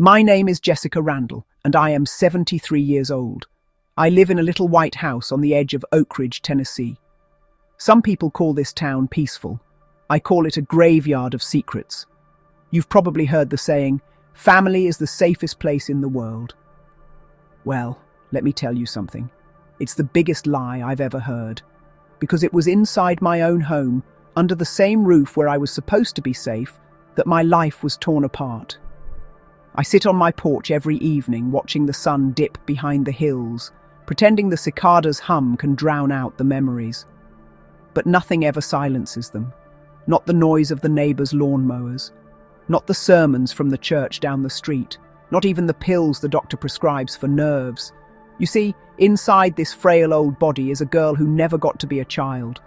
My name is Jessica Randall, and I am 73 years old. I live in a little white house on the edge of Oak Ridge, Tennessee. Some people call this town peaceful. I call it a graveyard of secrets. You've probably heard the saying, family is the safest place in the world. Well, let me tell you something. It's the biggest lie I've ever heard. Because it was inside my own home, under the same roof where I was supposed to be safe, that my life was torn apart. I sit on my porch every evening watching the sun dip behind the hills, pretending the cicadas' hum can drown out the memories. But nothing ever silences them. Not the noise of the neighbors' lawnmowers. Not the sermons from the church down the street. Not even the pills the doctor prescribes for nerves. You see, inside this frail old body is a girl who never got to be a child.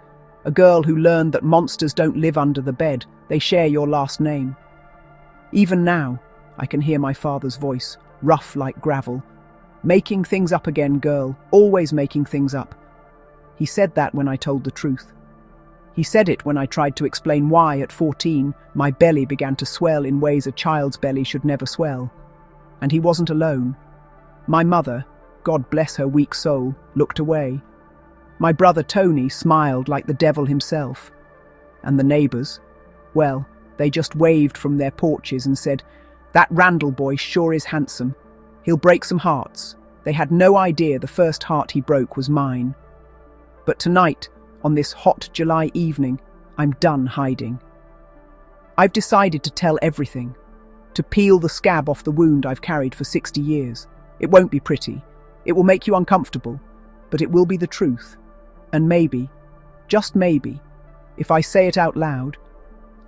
A girl who learned that monsters don't live under the bed, they share your last name. Even now, I can hear my father's voice, rough like gravel. Making things up again, girl, always making things up. He said that when I told the truth. He said it when I tried to explain why, at 14, my belly began to swell in ways a child's belly should never swell. And he wasn't alone. My mother, God bless her weak soul, looked away. My brother Tony smiled like the devil himself. And the neighbors, well, they just waved from their porches and said, "That Randall boy sure is handsome. He'll break some hearts." They had no idea the first heart he broke was mine. But tonight, on this hot July evening, I'm done hiding. I've decided to tell everything, to peel the scab off the wound I've carried for 60 years. It won't be pretty. It will make you uncomfortable, but it will be the truth. And maybe, just maybe, if I say it out loud,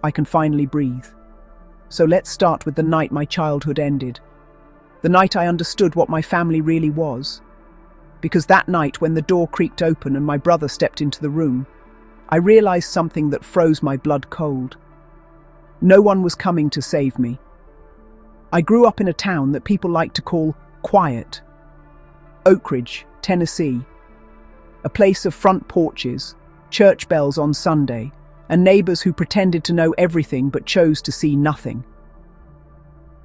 I can finally breathe. So let's start with the night my childhood ended. The night I understood what my family really was. Because that night, when the door creaked open and my brother stepped into the room, I realized something that froze my blood cold. No one was coming to save me. I grew up in a town that people like to call quiet. Oak Ridge, Tennessee. A place of front porches, church bells on Sunday, and neighbors who pretended to know everything but chose to see nothing.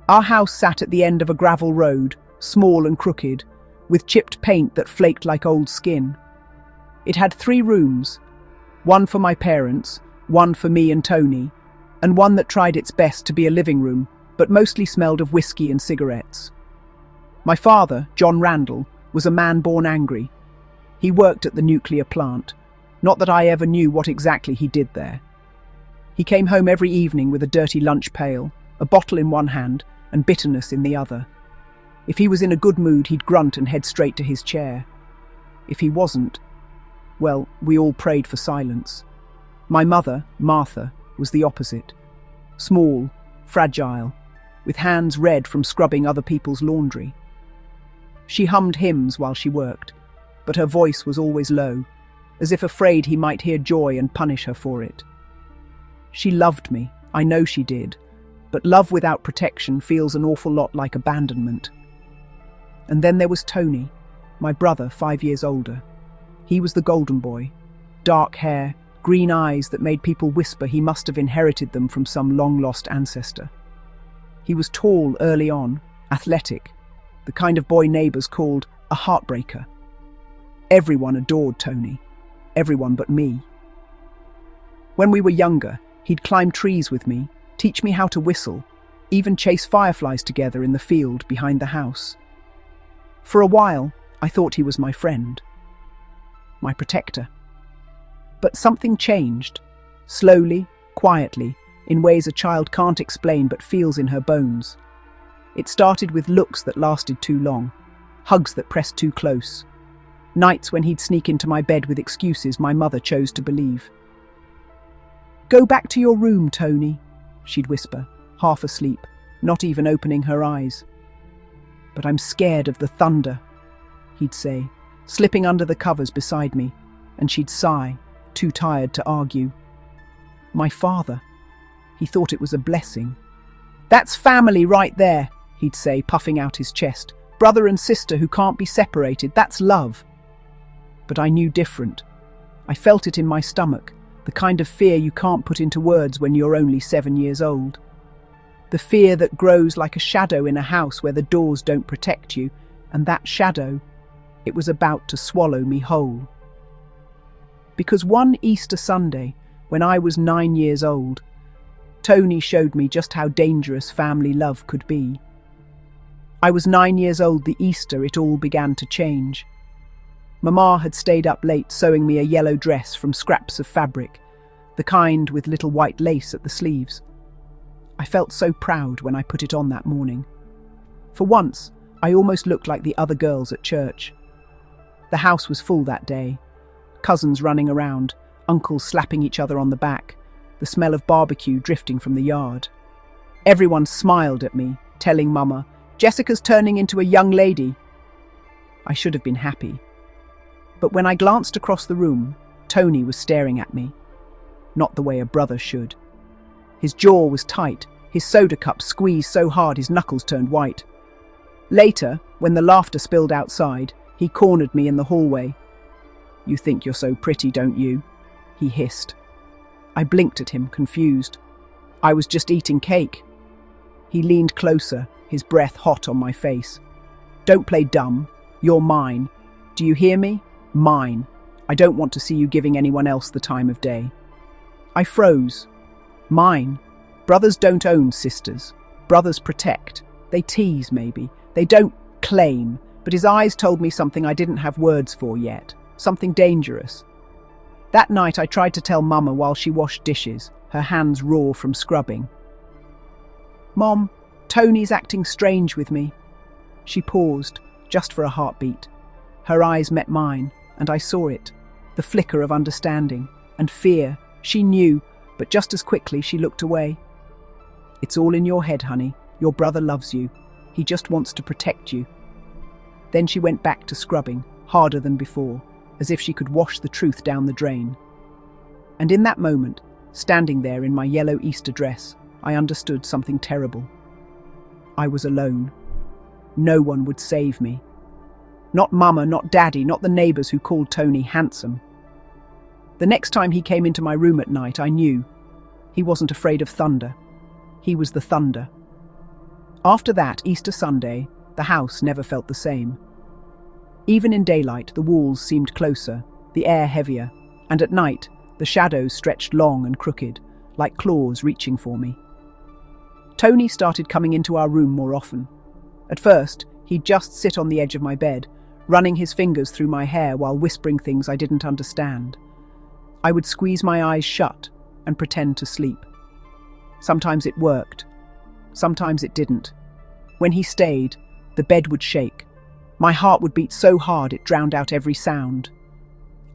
Our house sat at the end of a gravel road, small and crooked, with chipped paint that flaked like old skin. It had 3 rooms, one for my parents, one for me and Tony, and one that tried its best to be a living room, but mostly smelled of whiskey and cigarettes. My father, John Randall, was a man born angry. He worked at the nuclear plant. Not that I ever knew what exactly he did there. He came home every evening with a dirty lunch pail, a bottle in one hand, and bitterness in the other. If he was in a good mood, he'd grunt and head straight to his chair. If he wasn't, well, we all prayed for silence. My mother, Martha, was the opposite. Small, fragile, with hands red from scrubbing other people's laundry. She hummed hymns while she worked, but her voice was always low, as if afraid he might hear joy and punish her for it. She loved me, I know she did, but love without protection feels an awful lot like abandonment. And then there was Tony, my brother 5 years older. He was the golden boy. Dark hair, green eyes that made people whisper he must have inherited them from some long-lost ancestor. He was tall early on, athletic, the kind of boy neighbors called a heartbreaker. Everyone adored Tony, everyone but me. When we were younger, he'd climb trees with me, teach me how to whistle, even chase fireflies together in the field behind the house. For a while, I thought he was my friend, my protector. But something changed, slowly, quietly, in ways a child can't explain but feels in her bones. It started with looks that lasted too long, hugs that pressed too close, nights when he'd sneak into my bed with excuses my mother chose to believe. "Go back to your room, Tony," she'd whisper, half asleep, not even opening her eyes. "But I'm scared of the thunder," he'd say, slipping under the covers beside me, and she'd sigh, too tired to argue. My father, he thought it was a blessing. "That's family right there," he'd say, puffing out his chest. "Brother and sister who can't be separated, that's love." But I knew different. I felt it in my stomach, the kind of fear you can't put into words when you're only 7 years old. The fear that grows like a shadow in a house where the doors don't protect you, and that shadow, it was about to swallow me whole. Because one Easter Sunday, when I was 9 years old, Tony showed me just how dangerous family love could be. I was 9 years old the Easter it all began to change. Mama had stayed up late sewing me a yellow dress from scraps of fabric, the kind with little white lace at the sleeves. I felt so proud when I put it on that morning. For once, I almost looked like the other girls at church. The house was full that day. Cousins running around, uncles slapping each other on the back, the smell of barbecue drifting from the yard. Everyone smiled at me, telling Mama, "Jessica's turning into a young lady." I should have been happy. But when I glanced across the room, Tony was staring at me. Not the way a brother should. His jaw was tight, his soda cup squeezed so hard his knuckles turned white. Later, when the laughter spilled outside, he cornered me in the hallway. "You think you're so pretty, don't you?" he hissed. I blinked at him, confused. I was just eating cake. He leaned closer, his breath hot on my face. "Don't play dumb. You're mine. Do you hear me? Mine. I don't want to see you giving anyone else the time of day." I froze. Mine. Brothers don't own sisters. Brothers protect. They tease, maybe. They don't claim. But his eyes told me something I didn't have words for yet. Something dangerous. That night I tried to tell Mama while she washed dishes, her hands raw from scrubbing. "Mom, Tony's acting strange with me." She paused, just for a heartbeat. Her eyes met mine, and I saw it. The flicker of understanding and fear. She knew, but just as quickly she looked away. "It's all in your head, honey. Your brother loves you. He just wants to protect you." Then she went back to scrubbing, harder than before, as if she could wash the truth down the drain. And in that moment, standing there in my yellow Easter dress, I understood something terrible. I was alone. No one would save me. Not Mama, not Daddy, not the neighbours who called Tony handsome. The next time he came into my room at night, I knew. He wasn't afraid of thunder. He was the thunder. After that Easter Sunday, the house never felt the same. Even in daylight, the walls seemed closer, the air heavier, and at night, the shadows stretched long and crooked, like claws reaching for me. Tony started coming into our room more often. At first, he'd just sit on the edge of my bed, running his fingers through my hair while whispering things I didn't understand. I would squeeze my eyes shut and pretend to sleep. Sometimes it worked. Sometimes it didn't. When he stayed, the bed would shake. My heart would beat so hard it drowned out every sound.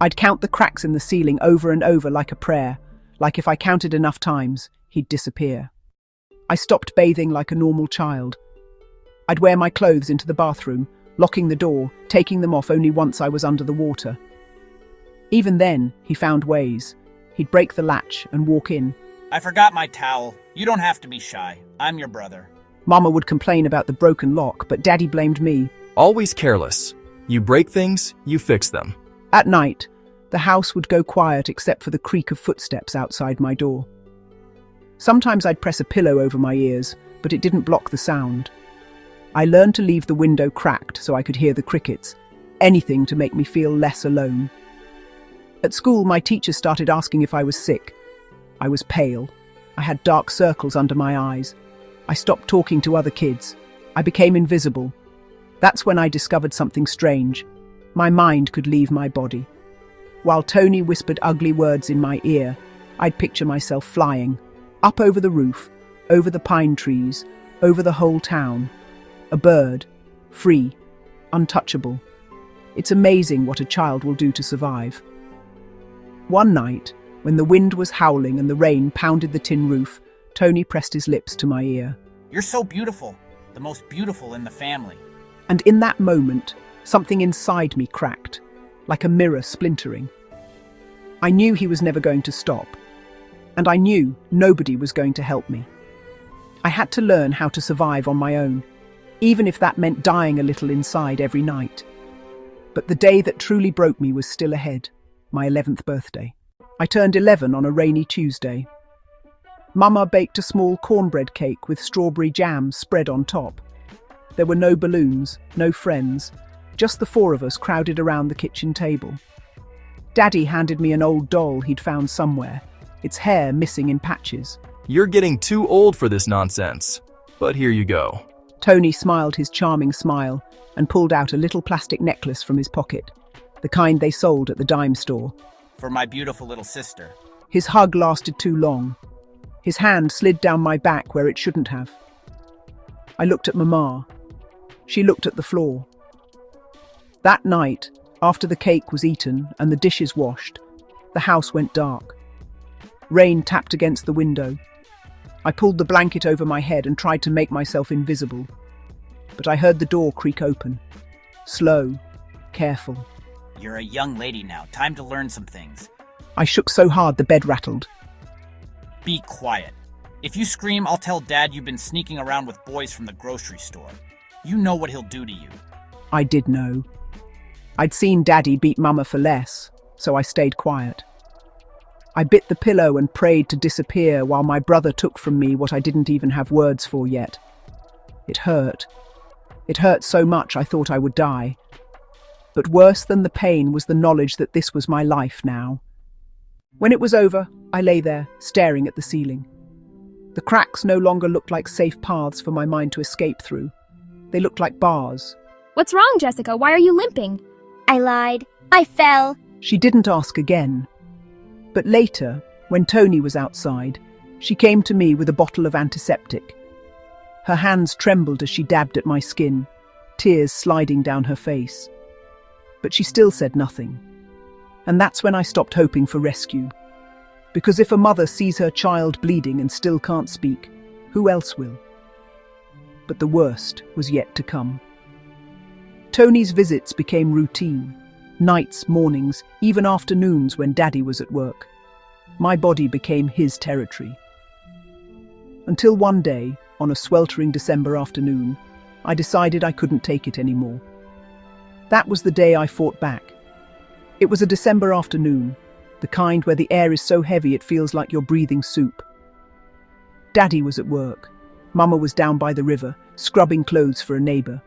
I'd count the cracks in the ceiling over and over like a prayer, like if I counted enough times, he'd disappear. I stopped bathing like a normal child. I'd wear my clothes into the bathroom, locking the door, taking them off only once I was under the water. Even then, he found ways. He'd break the latch and walk in. "I forgot my towel. You don't have to be shy. I'm your brother." Mama would complain about the broken lock, but Daddy blamed me. Always careless. You break things, you fix them. At night, the house would go quiet except for the creak of footsteps outside my door. Sometimes I'd press a pillow over my ears, but it didn't block the sound. I learned to leave the window cracked so I could hear the crickets, anything to make me feel less alone. At school, my teachers started asking if I was sick. I was pale. I had dark circles under my eyes. I stopped talking to other kids. I became invisible. That's when I discovered something strange. My mind could leave my body. While Tony whispered ugly words in my ear, I'd picture myself flying, up over the roof, over the pine trees, over the whole town. A bird, free, untouchable. It's amazing what a child will do to survive. One night, when the wind was howling and the rain pounded the tin roof, Tony pressed his lips to my ear. "You're so beautiful. The most beautiful in the family." And in that moment, something inside me cracked, like a mirror splintering. I knew he was never going to stop, and I knew nobody was going to help me. I had to learn how to survive on my own, even if that meant dying a little inside every night. But the day that truly broke me was still ahead, my 11th birthday. I turned 11 on a rainy Tuesday. Mama baked a small cornbread cake with strawberry jam spread on top. There were no balloons, no friends, just the four of us crowded around the kitchen table. Daddy handed me an old doll he'd found somewhere, its hair missing in patches. You're getting too old for this nonsense. But here you go. Tony smiled his charming smile and pulled out a little plastic necklace from his pocket, the kind they sold at the dime store. For my beautiful little sister. His hug lasted too long. His hand slid down my back where it shouldn't have. I looked at Mama. She looked at the floor. That night, after the cake was eaten and the dishes washed, the house went dark. Rain tapped against the window. I pulled the blanket over my head and tried to make myself invisible. But I heard the door creak open. Slow, careful. You're a young lady now. Time to learn some things. I shook so hard the bed rattled. Be quiet. If you scream, I'll tell Dad you've been sneaking around with boys from the grocery store. You know what he'll do to you. I did know. I'd seen Daddy beat Mama for less, so I stayed quiet. I bit the pillow and prayed to disappear while my brother took from me what I didn't even have words for yet. It hurt. It hurt so much I thought I would die. But worse than the pain was the knowledge that this was my life now. When it was over, I lay there, staring at the ceiling. The cracks no longer looked like safe paths for my mind to escape through. They looked like bars. What's wrong, Jessica? Why are you limping? I lied. I fell. She didn't ask again. But later, when Tony was outside, she came to me with a bottle of antiseptic. Her hands trembled as she dabbed at my skin, tears sliding down her face. But she still said nothing. And that's when I stopped hoping for rescue. Because if a mother sees her child bleeding and still can't speak, who else will? But the worst was yet to come. Tony's visits became routine. Nights, mornings, even afternoons when Daddy was at work. My body became his territory. Until one day, on a sweltering December afternoon, I decided I couldn't take it anymore. That was the day I fought back. It was a December afternoon, the kind where the air is so heavy it feels like you're breathing soup. Daddy was at work. Mama was down by the river, scrubbing clothes for a neighbour.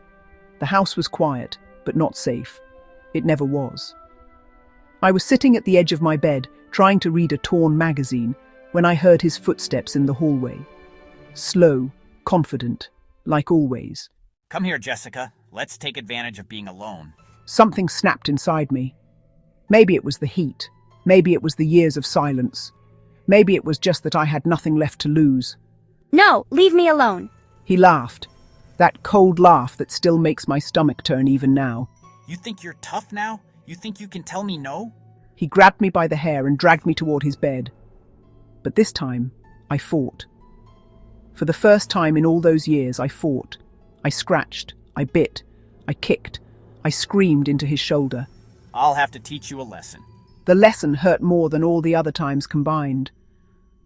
The house was quiet, but not safe. It never was. I was sitting at the edge of my bed, trying to read a torn magazine, when I heard his footsteps in the hallway. Slow, confident, like always. Come here, Jessica. Let's take advantage of being alone. Something snapped inside me. Maybe it was the heat. Maybe it was the years of silence. Maybe it was just that I had nothing left to lose. No, leave me alone. He laughed. That cold laugh that still makes my stomach turn even now. You think you're tough now? You think you can tell me no? He grabbed me by the hair and dragged me toward his bed. But this time, I fought. For the first time in all those years, I fought. I scratched, I bit, I kicked, I screamed into his shoulder. I'll have to teach you a lesson. The lesson hurt more than all the other times combined.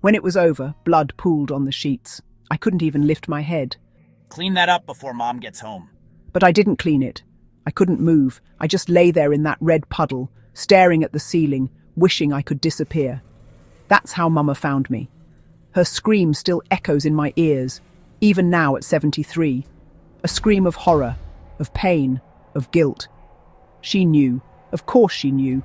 When it was over, blood pooled on the sheets. I couldn't even lift my head. Clean that up before Mom gets home. But I didn't clean it. I couldn't move. I just lay there in that red puddle, staring at the ceiling, wishing I could disappear. That's how Mama found me. Her scream still echoes in my ears, even now at 73. A scream of horror, of pain, of guilt. She knew. Of course she knew.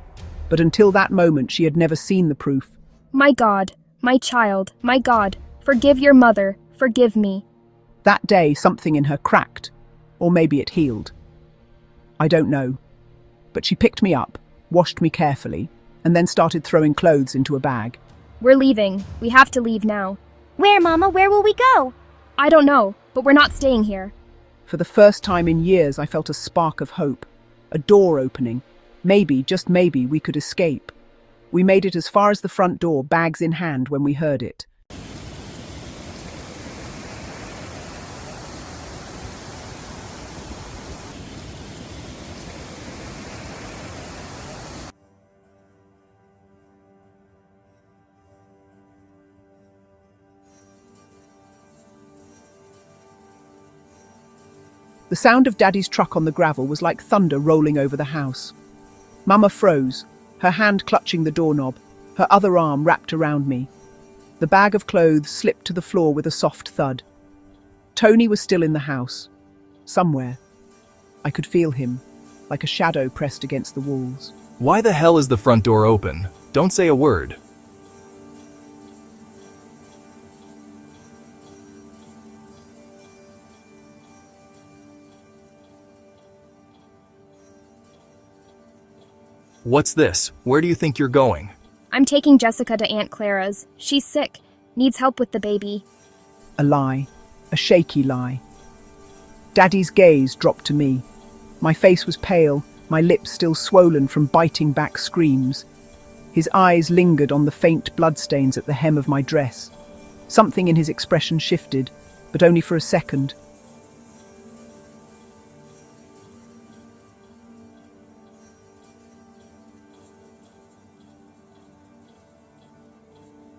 But until that moment, she had never seen the proof. My God, my child, my God, forgive your mother, forgive me. That day, something in her cracked, or maybe it healed. I don't know. But she picked me up, washed me carefully, and then started throwing clothes into a bag. We're leaving. We have to leave now. Where, Mama? Where will we go? I don't know, but we're not staying here. For the first time in years, I felt a spark of hope, a door opening. Maybe, just maybe, we could escape. We made it as far as the front door, bags in hand, when we heard it. The sound of Daddy's truck on the gravel was like thunder rolling over the house. Mama froze, her hand clutching the doorknob, her other arm wrapped around me. The bag of clothes slipped to the floor with a soft thud. Tony was still in the house. Somewhere. I could feel him, like a shadow pressed against the walls. Why the hell is the front door open? Don't say a word. What's this? Where do you think you're going? I'm taking Jessica to Aunt Clara's. She's sick. Needs help with the baby. A lie. A shaky lie. Daddy's gaze dropped to me. My face was pale, my lips still swollen from biting back screams. His eyes lingered on the faint bloodstains at the hem of my dress. Something in his expression shifted, but only for a second.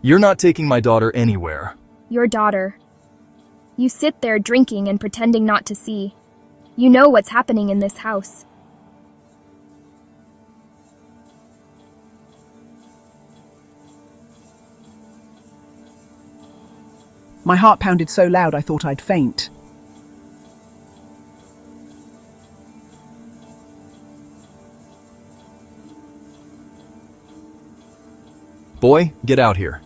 You're not taking my daughter anywhere. Your daughter. You sit there drinking and pretending not to see. You know what's happening in this house. My heart pounded so loud I thought I'd faint. Boy, get out here.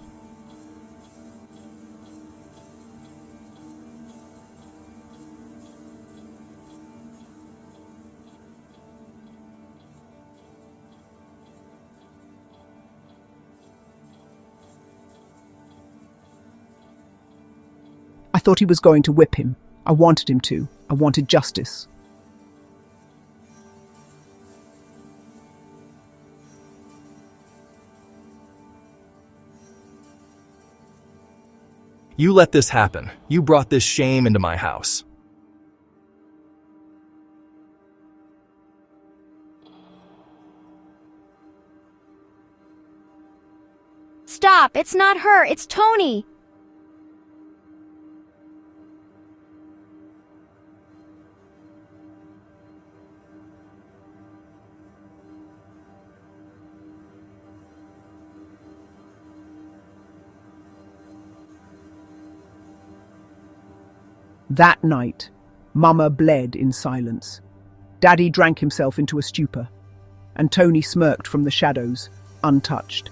I thought he was going to whip him. I wanted him to. I wanted justice. You let this happen. You brought this shame into my house. Stop! It's not her, it's Tony! That night, Mama bled in silence. Daddy drank himself into a stupor, and Tony smirked from the shadows, untouched.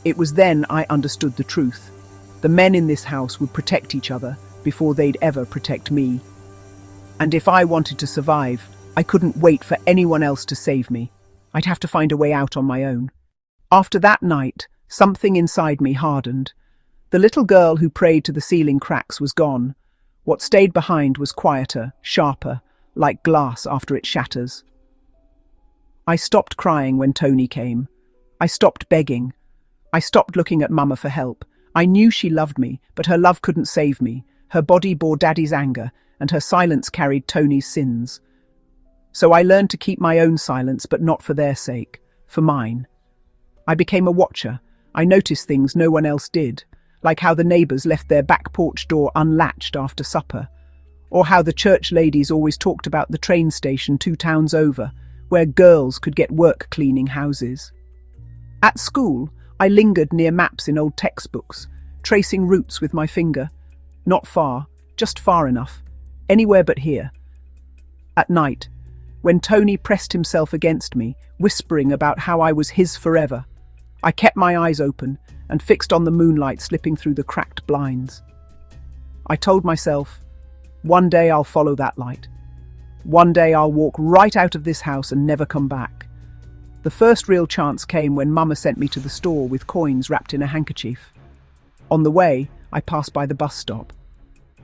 It was then I understood the truth. The men in this house would protect each other before they'd ever protect me. And if I wanted to survive, I couldn't wait for anyone else to save me. I'd have to find a way out on my own. After that night, something inside me hardened. The little girl who prayed to the ceiling cracks was gone. What stayed behind was quieter, sharper, like glass after it shatters. I stopped crying when Tony came. I stopped begging. I stopped looking at Mama for help. I knew she loved me, but her love couldn't save me. Her body bore Daddy's anger, and her silence carried Tony's sins. So I learned to keep my own silence, but not for their sake, for mine. I became a watcher. I noticed things no one else did. Like how the neighbours left their back porch door unlatched after supper, or how the church ladies always talked about the train station 2 towns over, where girls could get work cleaning houses. At school, I lingered near maps in old textbooks, tracing routes with my finger. Not far, just far enough, anywhere but here. At night, when Tony pressed himself against me, whispering about how I was his forever, I kept my eyes open and fixed on the moonlight slipping through the cracked blinds. I told myself, one day I'll follow that light. One day I'll walk right out of this house and never come back. The first real chance came when Mama sent me to the store with coins wrapped in a handkerchief. On the way, I passed by the bus stop.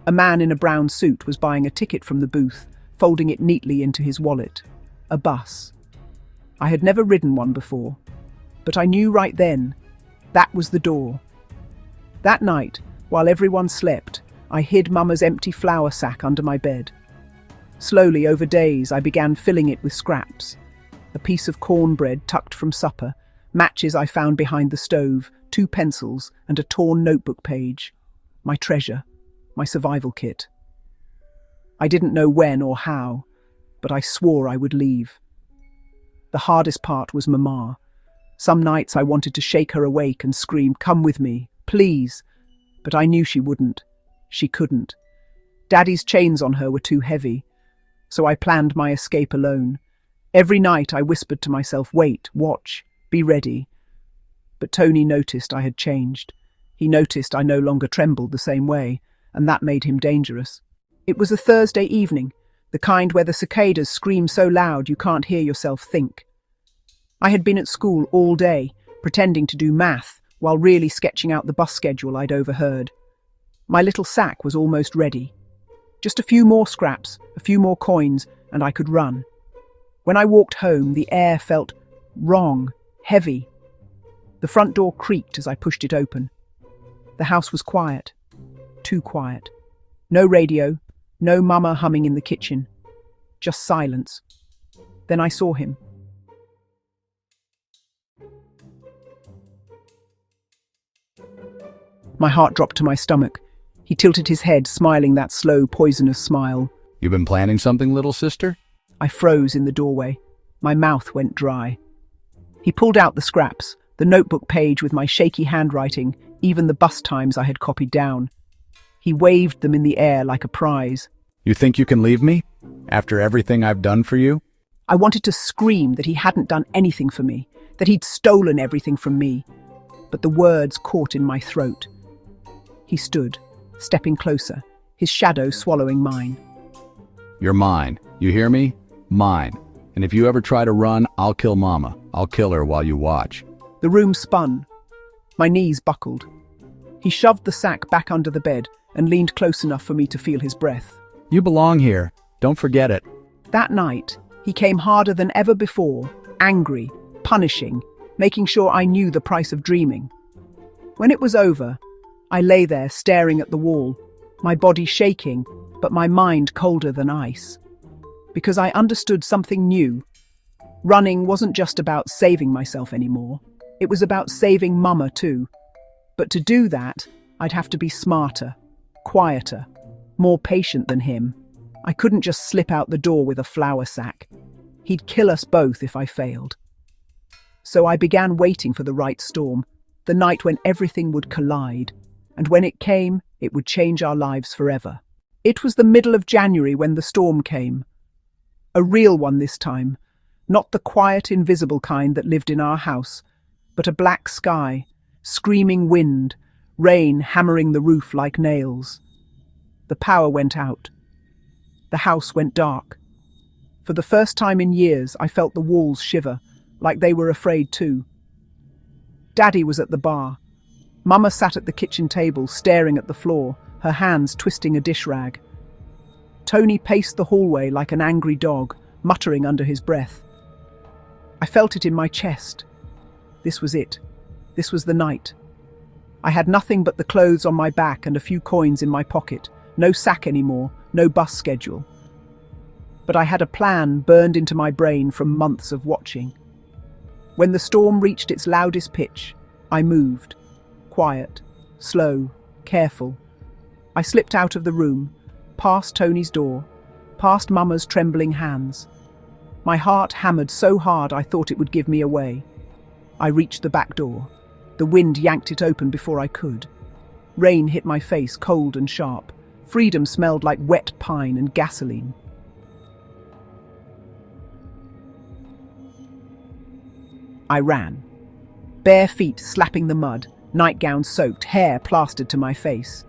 A man in a brown suit was buying a ticket from the booth, folding it neatly into his wallet. A bus. I had never ridden one before, but I knew right then that was the door. That night, while everyone slept, I hid Mama's empty flour sack under my bed. Slowly, over days, I began filling it with scraps. A piece of cornbread tucked from supper, matches I found behind the stove, 2 pencils, and a torn notebook page. My treasure, my survival kit. I didn't know when or how, but I swore I would leave. The hardest part was Mama. Some nights I wanted to shake her awake and scream, "Come with me," Please. But I knew she wouldn't. She couldn't. Daddy's chains on her were too heavy, so I planned my escape alone. Every night I whispered to myself, wait, watch, be ready. But Tony noticed I had changed. He noticed I no longer trembled the same way, and that made him dangerous. It was a Thursday evening, the kind where the cicadas scream so loud you can't hear yourself think. I had been at school all day, pretending to do math, while really sketching out the bus schedule I'd overheard. My little sack was almost ready. Just a few more scraps, a few more coins, and I could run. When I walked home, the air felt wrong, heavy. The front door creaked as I pushed it open. The house was quiet. Too quiet. No radio, no mama humming in the kitchen. Just silence. Then I saw him. My heart dropped to my stomach. He tilted his head, smiling that slow, poisonous smile. You been planning something, little sister? I froze in the doorway. My mouth went dry. He pulled out the scraps, the notebook page with my shaky handwriting, even the bus times I had copied down. He waved them in the air like a prize. You think you can leave me? After everything I've done for you? I wanted to scream that he hadn't done anything for me, that he'd stolen everything from me. But the words caught in my throat. He stood, stepping closer, his shadow swallowing mine. You're mine. You hear me? Mine. And if you ever try to run, I'll kill Mama. I'll kill her while you watch. The room spun. My knees buckled. He shoved the sack back under the bed and leaned close enough for me to feel his breath. You belong here. Don't forget it. That night, he came harder than ever before, angry, punishing, making sure I knew the price of dreaming. When it was over, I lay there staring at the wall, my body shaking, but my mind colder than ice. Because I understood something new. Running wasn't just about saving myself anymore. It was about saving Mama too. But to do that, I'd have to be smarter, quieter, more patient than him. I couldn't just slip out the door with a flour sack. He'd kill us both if I failed. So I began waiting for the right storm, the night when everything would collide. And when it came, it would change our lives forever. It was the middle of January when the storm came. A real one this time, not the quiet, invisible kind that lived in our house, but a black sky, screaming wind, rain hammering the roof like nails. The power went out. The house went dark. For the first time in years, I felt the walls shiver, like they were afraid too. Daddy was at the bar. Mama sat at the kitchen table, staring at the floor, her hands twisting a dish rag. Tony paced the hallway like an angry dog, muttering under his breath. I felt it in my chest. This was it. This was the night. I had nothing but the clothes on my back and a few coins in my pocket. No sack anymore, no bus schedule. But I had a plan burned into my brain from months of watching. When the storm reached its loudest pitch, I moved. Quiet, slow, careful. I slipped out of the room, past Tony's door, past Mama's trembling hands. My heart hammered so hard I thought it would give me away. I reached the back door. The wind yanked it open before I could. Rain hit my face, cold and sharp. Freedom smelled like wet pine and gasoline. I ran. Bare feet slapping the mud, nightgown soaked, hair plastered to my face.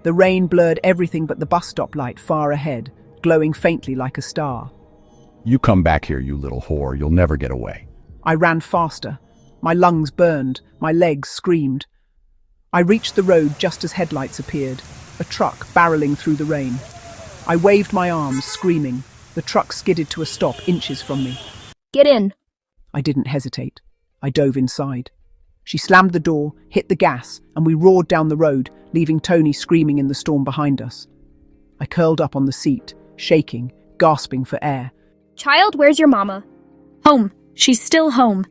The rain blurred everything but the bus stop light far ahead, glowing faintly like a star. You come back here, you little whore. You'll never get away. I ran faster. My lungs burned, my legs screamed. I reached the road just as headlights appeared, a truck barreling through the rain. I waved my arms, screaming. The truck skidded to a stop inches from me. Get in. I didn't hesitate. I dove inside. She slammed the door, hit the gas, and we roared down the road, leaving Tony screaming in the storm behind us. I curled up on the seat, shaking, gasping for air. Child, where's your mama? Home. She's still home.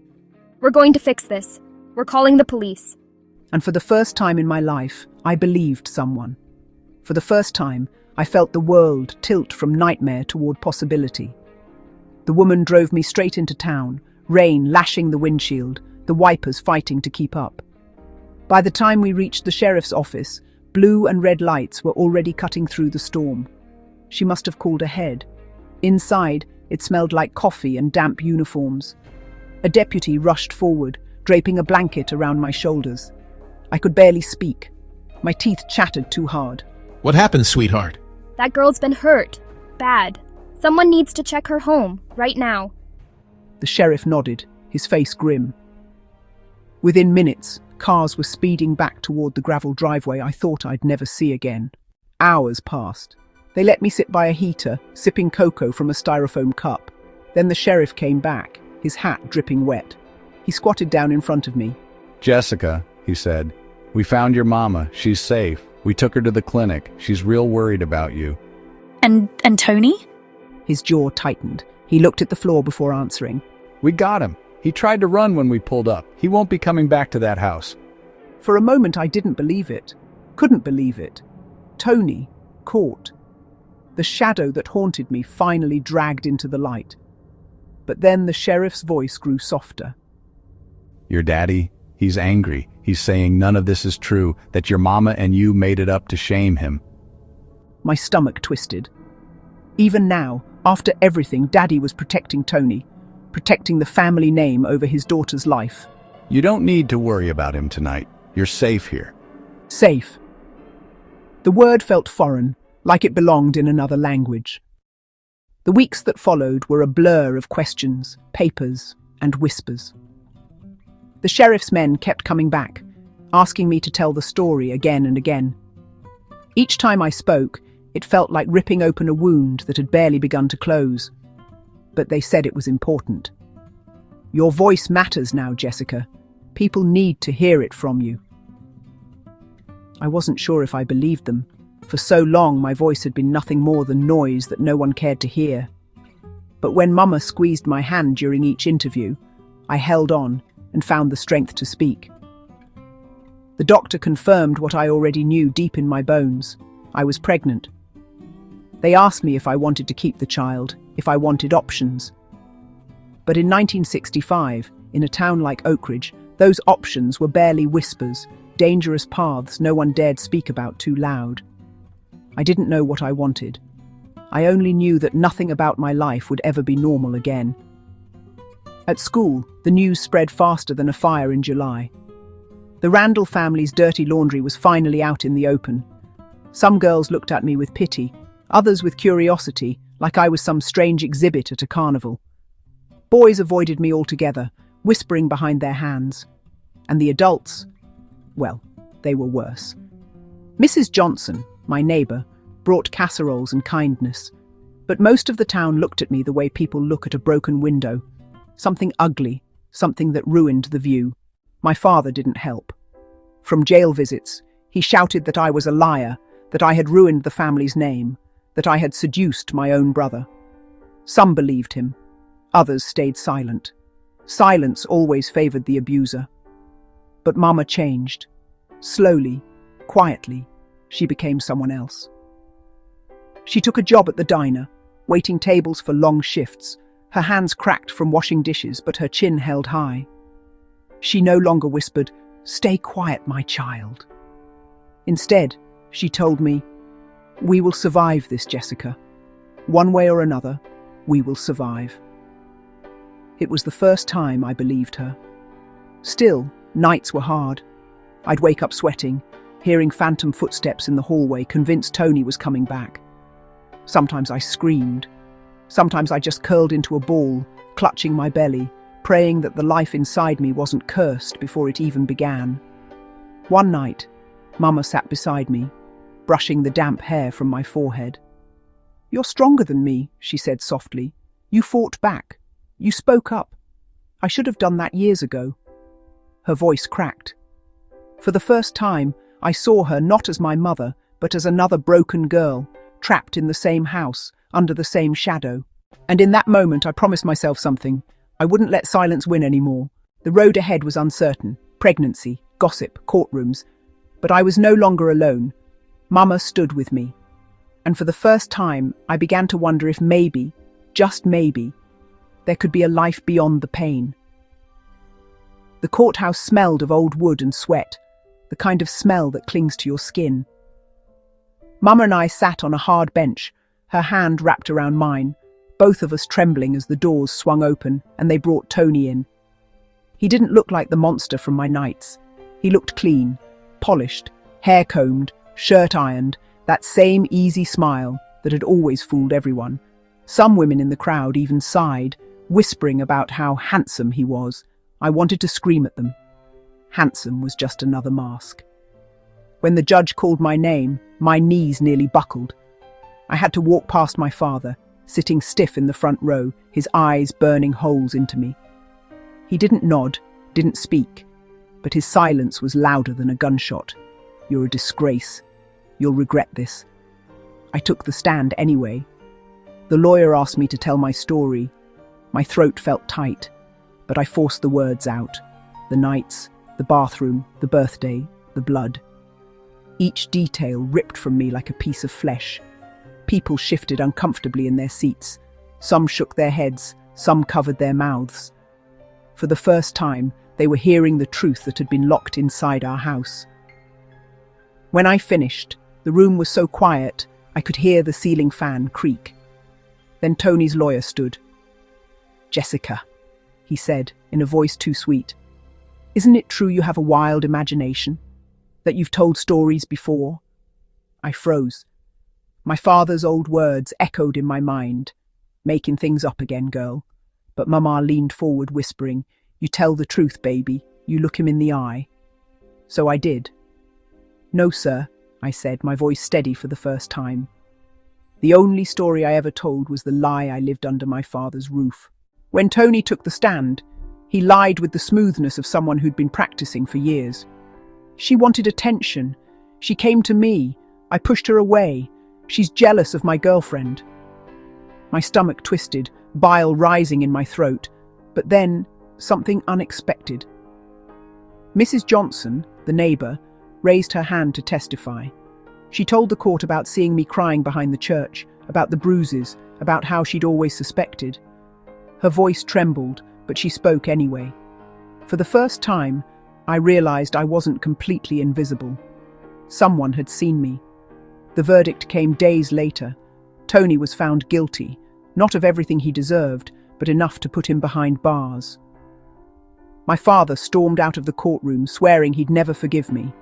We're going to fix this. We're calling the police. And for the first time in my life, I believed someone. For the first time, I felt the world tilt from nightmare toward possibility. The woman drove me straight into town, rain lashing the windshield, the wipers fighting to keep up. By the time we reached the sheriff's office, blue and red lights were already cutting through the storm. She must have called ahead. Inside, it smelled like coffee and damp uniforms. A deputy rushed forward, draping a blanket around my shoulders. I could barely speak. My teeth chattered too hard. What happened, sweetheart? That girl's been hurt. Bad. Someone needs to check her home, right now. The sheriff nodded, his face grim. Within minutes, cars were speeding back toward the gravel driveway I thought I'd never see again. Hours passed. They let me sit by a heater, sipping cocoa from a styrofoam cup. Then the sheriff came back, his hat dripping wet. He squatted down in front of me. Jessica, he said, we found your mama. She's safe. We took her to the clinic. She's real worried about you. And Tony? His jaw tightened. He looked at the floor before answering. We got him. He tried to run when we pulled up. He won't be coming back to that house. For a moment I didn't believe it. Couldn't believe it. Tony, caught. The shadow that haunted me finally dragged into the light. But then the sheriff's voice grew softer. Your daddy, he's angry. He's saying none of this is true, that your mama and you made it up to shame him. My stomach twisted. Even now, after everything, Daddy was protecting Tony, protecting the family name over his daughter's life. You don't need to worry about him tonight. You're safe here. Safe. The word felt foreign, like it belonged in another language. The weeks that followed were a blur of questions, papers, and whispers. The sheriff's men kept coming back, asking me to tell the story again and again. Each time I spoke, it felt like ripping open a wound that had barely begun to close. But they said it was important. Your voice matters now, Jessica. People need to hear it from you. I wasn't sure if I believed them. For so long, my voice had been nothing more than noise that no one cared to hear. But when Mama squeezed my hand during each interview, I held on and found the strength to speak. The doctor confirmed what I already knew deep in my bones. I was pregnant. They asked me if I wanted to keep the child, if I wanted options. But in 1965, in a town like Oakridge, those options were barely whispers, dangerous paths no one dared speak about too loud. I didn't know what I wanted. I only knew that nothing about my life would ever be normal again. At school, the news spread faster than a fire in July. The Randall family's dirty laundry was finally out in the open. Some girls looked at me with pity, others with curiosity, like I was some strange exhibit at a carnival. Boys avoided me altogether, whispering behind their hands. And the adults, well, they were worse. Mrs. Johnson, my neighbour, brought casseroles and kindness. But most of the town looked at me the way people look at a broken window. Something ugly, something that ruined the view. My father didn't help. From jail visits, he shouted that I was a liar, that I had ruined the family's name, that I had seduced my own brother. Some believed him. Others stayed silent. Silence always favoured the abuser. But Mama changed. Slowly, quietly, she became someone else. She took a job at the diner, waiting tables for long shifts. Her hands cracked from washing dishes, but her chin held high. She no longer whispered, "Stay quiet, my child." Instead, she told me, "We will survive this, Jessica. One way or another, we will survive." It was the first time I believed her. Still, nights were hard. I'd wake up sweating, hearing phantom footsteps in the hallway, convinced Tony was coming back. Sometimes I screamed. Sometimes I just curled into a ball, clutching my belly, praying that the life inside me wasn't cursed before it even began. One night, Mama sat beside me, brushing the damp hair from my forehead. "You're stronger than me," she said softly. "You fought back. You spoke up. I should have done that years ago." Her voice cracked. For the first time, I saw her not as my mother, but as another broken girl, trapped in the same house, under the same shadow. And in that moment, I promised myself something. I wouldn't let silence win anymore. The road ahead was uncertain. Pregnancy, gossip, courtrooms. But I was no longer alone. Mama stood with me. And for the first time, I began to wonder if maybe, just maybe, there could be a life beyond the pain. The courthouse smelled of old wood and sweat. the kind of smell that clings to your skin. Mama and I sat on a hard bench, her hand wrapped around mine, both of us trembling as the doors swung open and they brought Tony in. He didn't look like the monster from my nights. He looked clean, polished, hair combed, shirt ironed, that same easy smile that had always fooled everyone. Some women in the crowd even sighed, whispering about how handsome he was. I wanted to scream at them. Handsome was just another mask. When the judge called my name, my knees nearly buckled. I had to walk past my father, sitting stiff in the front row, his eyes burning holes into me. He didn't nod, didn't speak, but his silence was louder than a gunshot. "You're a disgrace. You'll regret this." I took the stand anyway. The lawyer asked me to tell my story. My throat felt tight, but I forced the words out. The nights, the bathroom, the birthday, the blood. Each detail ripped from me like a piece of flesh. People shifted uncomfortably in their seats. Some shook their heads, some covered their mouths. For the first time, they were hearing the truth that had been locked inside our house. When I finished, the room was so quiet, I could hear the ceiling fan creak. Then Tony's lawyer stood. "Jessica," he said, in a voice too sweet, "isn't it true you have a wild imagination? That you've told stories before?" I froze. My father's old words echoed in my mind. "Making things up again, girl." But Mama leaned forward, whispering, "You tell the truth, baby. You look him in the eye." So I did. "No, sir," I said, my voice steady for the first time. The only story I ever told was the lie I lived under my father's roof. When Tony took the stand, he lied with the smoothness of someone who'd been practicing for years. "She wanted attention. She came to me. I pushed her away. She's jealous of my girlfriend." My stomach twisted, bile rising in my throat, but then something unexpected. Mrs. Johnson, the neighbour, raised her hand to testify. She told the court about seeing me crying behind the church, about the bruises, about how she'd always suspected. Her voice trembled, but she spoke anyway. For the first time, I realized I wasn't completely invisible. Someone had seen me. The verdict came days later. Tony was found guilty, not of everything he deserved, but enough to put him behind bars. My father stormed out of the courtroom, swearing he'd never forgive me.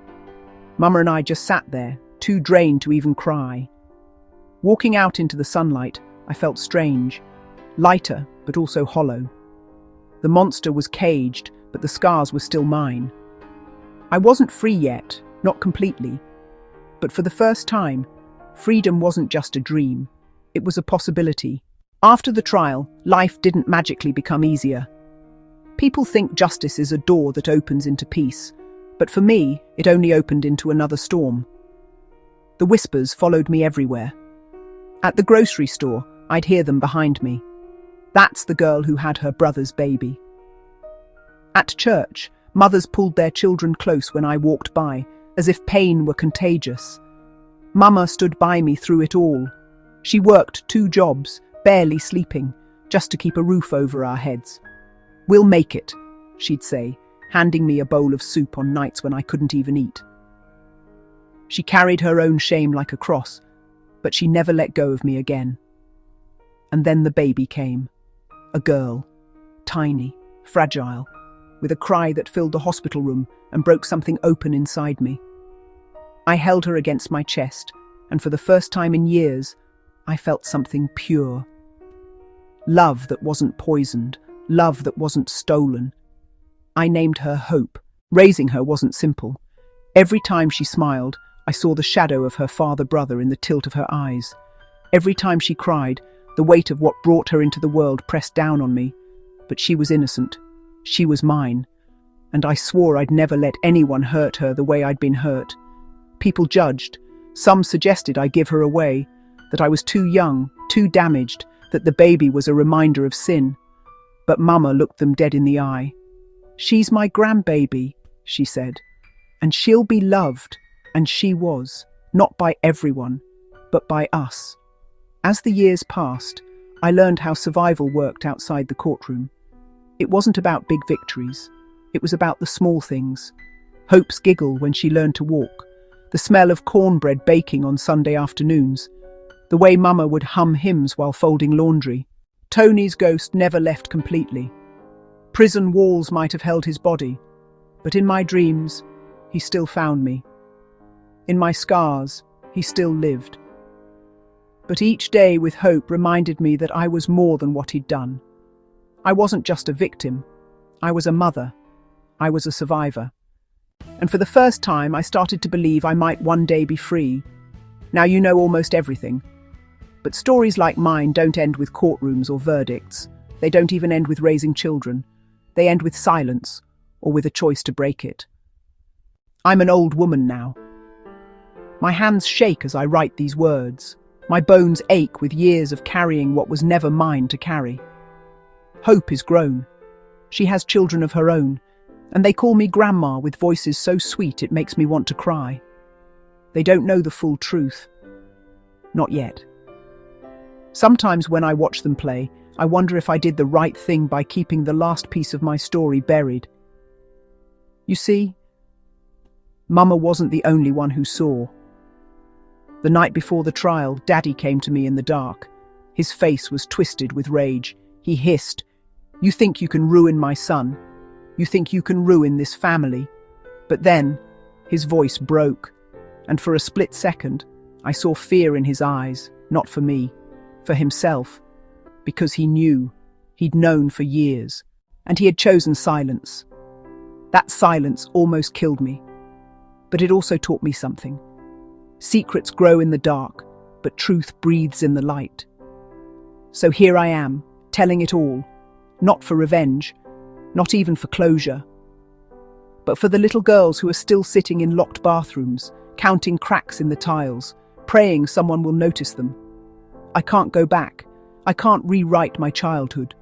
Mama and I just sat there, too drained to even cry. Walking out into the sunlight, I felt strange, lighter, but also hollow. The monster was caged, but the scars were still mine. I wasn't free yet, not completely. But for the first time, freedom wasn't just a dream. It was a possibility. After the trial, life didn't magically become easier. People think justice is a door that opens into peace, but for me, it only opened into another storm. The whispers followed me everywhere. At the grocery store, I'd hear them behind me. "That's the girl who had her brother's baby." At church, mothers pulled their children close when I walked by, as if pain were contagious. Mama stood by me through it all. She worked 2 jobs, barely sleeping, just to keep a roof over our heads. "We'll make it," she'd say, handing me a bowl of soup on nights when I couldn't even eat. She carried her own shame like a cross, but she never let go of me again. And then the baby came. A girl, tiny, fragile, with a cry that filled the hospital room and broke something open inside me. I held her against my chest, and for the first time in years, I felt something pure. Love that wasn't poisoned, love that wasn't stolen. I named her Hope. Raising her wasn't simple. Every time she smiled, I saw the shadow of her father-brother in the tilt of her eyes. Every time she cried, the weight of what brought her into the world pressed down on me. But she was innocent. She was mine. And I swore I'd never let anyone hurt her the way I'd been hurt. People judged. Some suggested I give her away, that I was too young, too damaged, that the baby was a reminder of sin. But Mama looked them dead in the eye. "She's my grandbaby," she said, "and she'll be loved." And she was, not by everyone, but by us. As the years passed, I learned how survival worked outside the courtroom. It wasn't about big victories. It was about the small things. Hope's giggle when she learned to walk, the smell of cornbread baking on Sunday afternoons, the way Mama would hum hymns while folding laundry. Tony's ghost never left completely. Prison walls might have held his body, but in my dreams, he still found me. In my scars, he still lived. But each day with Hope reminded me that I was more than what he'd done. I wasn't just a victim. I was a mother. I was a survivor. And for the first time, I started to believe I might one day be free. Now you know almost everything. But stories like mine don't end with courtrooms or verdicts. They don't even end with raising children. They end with silence, or with a choice to break it. I'm an old woman now. My hands shake as I write these words. My bones ache with years of carrying what was never mine to carry. Hope is grown. She has children of her own, and they call me Grandma with voices so sweet it makes me want to cry. They don't know the full truth. Not yet. Sometimes when I watch them play, I wonder if I did the right thing by keeping the last piece of my story buried. You see, Mama wasn't the only one who saw. The night before the trial, Daddy came to me in the dark. His face was twisted with rage. He hissed, "You think you can ruin my son? You think you can ruin this family?" But then, his voice broke, and for a split second, I saw fear in his eyes, not for me, for himself, because he knew, he'd known for years, and he had chosen silence. That silence almost killed me, but it also taught me something. Secrets grow in the dark, but truth breathes in the light. So here I am, telling it all, not for revenge, not even for closure, but for the little girls who are still sitting in locked bathrooms, counting cracks in the tiles, praying someone will notice them. I can't go back. I can't rewrite my childhood,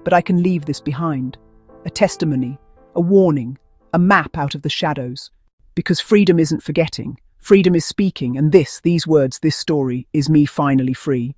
but I can leave this behind. A testimony, a warning, a map out of the shadows. Because freedom isn't forgetting. Freedom is speaking, and these words, this story, is me finally free.